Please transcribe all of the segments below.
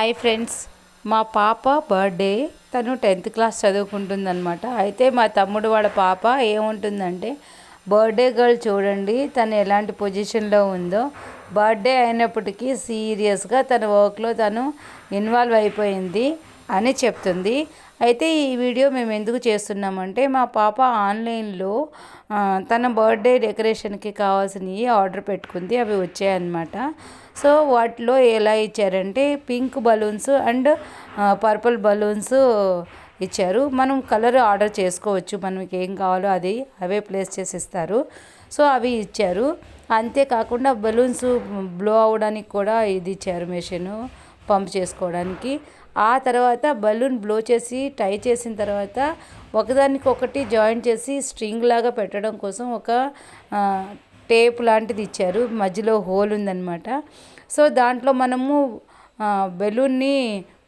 Hi friends, మా పాప birthday. తను 10th క్లాస్ చదువుకుంటుందన్నమాట. అయితే మా తమ్ముడు వాళ్ళ పాప ఏముంటుందంటే, బర్త్డే గర్ల్ చూడండి తను ఎలాంటి పొజిషన్లో ఉందో. బర్త్డే అయినప్పటికీ సీరియస్గా తన వర్క్లో తను ఇన్వాల్వ్ అయిపోయింది అని చెప్తుంది. అయితే ఈ వీడియో మేము ఎందుకు చేస్తున్నామంటే, మా పాప ఆన్లైన్లో తన బర్త్డే డెకరేషన్కి కావాల్సినవి ఆర్డర్ పెట్టుకుంది. అవి వచ్చాయన్నమాట. సో వాటిలో ఎలా ఇచ్చారంటే, pink balloons and purple balloons ఇచ్చారు. మనం కలర్ ఆర్డర్ చేసుకోవచ్చు, మనకి ఏం కావాలో అది అవే ప్లేస్ చేసి ఇస్తారు. సో అవి ఇచ్చారు. అంతేకాకుండా బలూన్స్ బ్లో అవ్వడానికి కూడా ఇది ఇచ్చారు, మెషిన్ పంప్ చేసుకోవడానికి. ఆ తర్వాత బలూన్ బ్లో చేసి టై చేసిన తర్వాత ఒకదానికొకటి జాయింట్ చేసి స్ట్రింగ్ లాగా పెట్టడం కోసం ఒక టేప్ లాంటిది ఇచ్చారు. మధ్యలో హోల్ ఉందన్నమాట. సో దాంట్లో మనము బెలూన్ని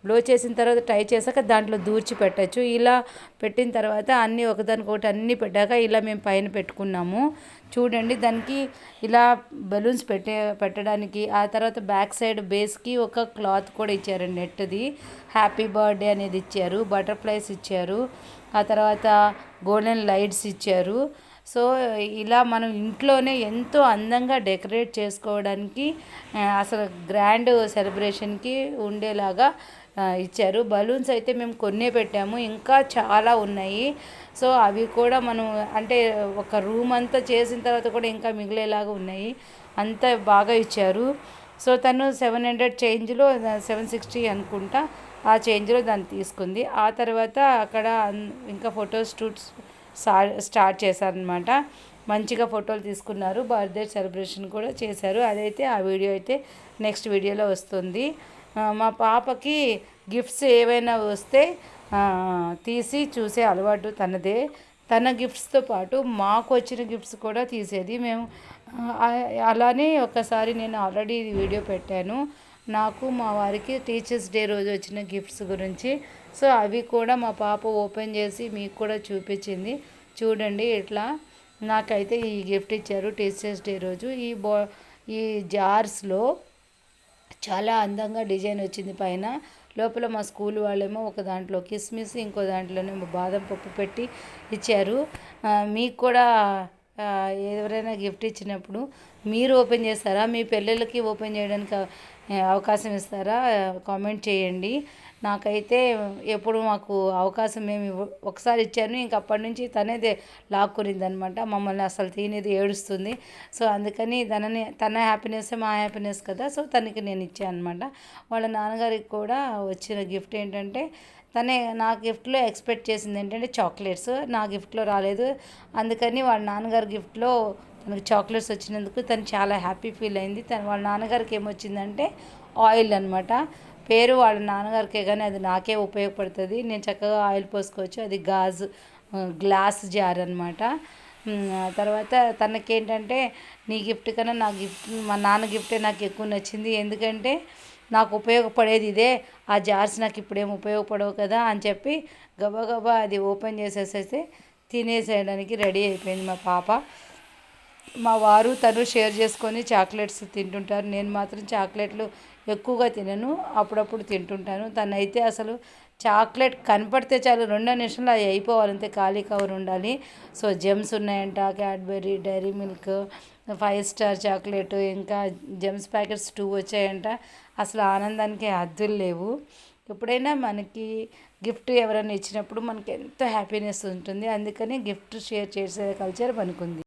బ్లో చేసిన తర్వాత టై చేశాక దాంట్లో దూర్చి పెట్టచ్చు. ఇలా పెట్టిన తర్వాత అన్నీ ఒకదానికొకటి అన్నీ పెట్టాక ఇలా మేము పైన పెట్టుకున్నాము. చూడండి, దానికి ఇలా బెలూన్స్ పెట్టడానికి. ఆ తర్వాత బ్యాక్ సైడ్ బేస్కి ఒక క్లాత్ కూడా ఇచ్చారు, నెట్ది. హ్యాపీ బర్త్డే అనేది ఇచ్చారు, బటర్ఫ్లైస్ ఇచ్చారు, ఆ తర్వాత గోల్డెన్ లైట్స్ ఇచ్చారు. సో ఇలా మనం ఇంట్లోనే ఎంతో అందంగా డెకరేట్ చేసుకోవడానికి, అసలు గ్రాండ్ సెలబ్రేషన్కి ఉండేలాగా ఇచ్చారు. బలూన్స్ అయితే మేము కొన్నే పెట్టాము, ఇంకా చాలా ఉన్నాయి. సో అవి కూడా మనం అంటే ఒక రూమ్ అంతా చేసిన తర్వాత కూడా ఇంకా మిగిలేలాగా ఉన్నాయి. అంత బాగా ఇచ్చారు. సో తను 700 చేంజ్లో 760 అనుకుంటా, ఆ చేంజ్లో దాన్ని తీసుకుంది. ఆ తర్వాత అక్కడ ఇంకా ఫోటో షూట్స్ స్టార్ట్ చేశారనమాట. మంచిగా ఫోటోలు తీసుకున్నారు, బర్త్డే సెలబ్రేషన్ కూడా చేశారు. అదైతే ఆ వీడియో అయితే నెక్స్ట్ వీడియోలో వస్తుంది. మా పాపకి గిఫ్ట్స్ ఏవైనా వస్తే తీసి చూసే అలవాటు తనదే. తన గిఫ్ట్స్తో పాటు మాకు వచ్చిన గిఫ్ట్స్ కూడా తీసేది. మేము అలానే ఒకసారి నేను ఆల్రెడీ వీడియో పెట్టాను, నాకు మా వారికి టీచర్స్ డే రోజు వచ్చిన గిఫ్ట్స్ గురించి. సో అవి కూడా మా పాప ఓపెన్ చేసి మీకు కూడా చూపించింది. చూడండి, ఇట్లా నాకైతే ఈ గిఫ్ట్ ఇచ్చారు టీచర్స్ డే రోజు. ఈ జార్స్లో చాలా అందంగా డిజైన్ వచ్చింది పైన. లోపల మా స్కూల్ వాళ్ళేమో ఒక దాంట్లో కిస్మిస్, ఇంకో దాంట్లోనేమో బాదం పప్పు పెట్టి ఇచ్చారు. మీకు కూడా ఎవరైనా గిఫ్ట్ ఇచ్చినప్పుడు మీరు ఓపెన్ చేస్తారా? మీ పిల్లలకి ఓపెన్ చేయడానికి అవకాశం ఇస్తారా? కామెంట్ చేయండి. నాకైతే ఎప్పుడు మాకు అవకాశం ఒకసారి ఇచ్చాను, ఇంక అప్పటి నుంచి తనేదే లాక్కునింది అనమాట. మమ్మల్ని అసలు తీనేది, ఏడుస్తుంది. సో అందుకని తన హ్యాపీనెస్ మా హ్యాపీనెస్ కదా. సో తనకి నేను ఇచ్చాను అనమాట. వాళ్ళ నాన్నగారికి కూడా వచ్చిన గిఫ్ట్ ఏంటంటే, నా గిఫ్ట్లో ఎక్స్పెక్ట్ చేసింది ఏంటంటే చాక్లెట్స్. నా గిఫ్ట్లో రాలేదు. అందుకని వాళ్ళ నాన్నగారి గిఫ్ట్లో తనకు చాక్లెట్స్ వచ్చినందుకు తను చాలా హ్యాపీ ఫీల్ అయింది. వాళ్ళ నాన్నగారికి ఏమొచ్చిందంటే ఆయిల్ అనమాట. పేరు వాళ్ళ నాన్నగారికే, కానీ అది నాకే ఉపయోగపడుతుంది. నేను చక్కగా ఆయిల్ పోసుకోవచ్చు. అది గ్లాస్ జార్ అనమాట. తర్వాత తనకేంటంటే, నీ గిఫ్ట్ కన్నా నా గిఫ్ట్, మా నాన్న గిఫ్టే నాకు ఎక్కువ నచ్చింది. ఎందుకంటే నాకు ఉపయోగపడేది ఇదే, ఆ జార్స్ నాకు ఇప్పుడేం ఉపయోగపడవు కదా అని చెప్పి గబగబా అది ఓపెన్ చేసేసేసి తినేసేయడానికి రెడీ అయిపోయింది మా పాప. మా వారు తను షేర్ చేసుకొని చాక్లెట్స్ తింటుంటారు. నేను మాత్రం చాక్లెట్లు ఎక్కువగా తినను, అప్పుడప్పుడు తింటుంటాను. తనైతే అసలు చాక్లెట్ కనపడితే చాలు 2 నిమిషంలో అవి అయిపోవాలంతే, ఖాళీ కవర్ ఉండాలి. సో జెమ్స్ ఉన్నాయంట, Cadbury, dairy milk, 5 star chocolate, ఇంకా జెమ్స్ ప్యాకెట్స్ 2 వచ్చాయంట. అసలు ఆనందానికి హద్దులు లేవు. ఎప్పుడైనా మనకి గిఫ్ట్ ఎవరైనా ఇచ్చినప్పుడు మనకి ఎంతో హ్యాపీనెస్ ఉంటుంది. అందుకని గిఫ్ట్ షేర్ చేసే కల్చర్ మనకుంది.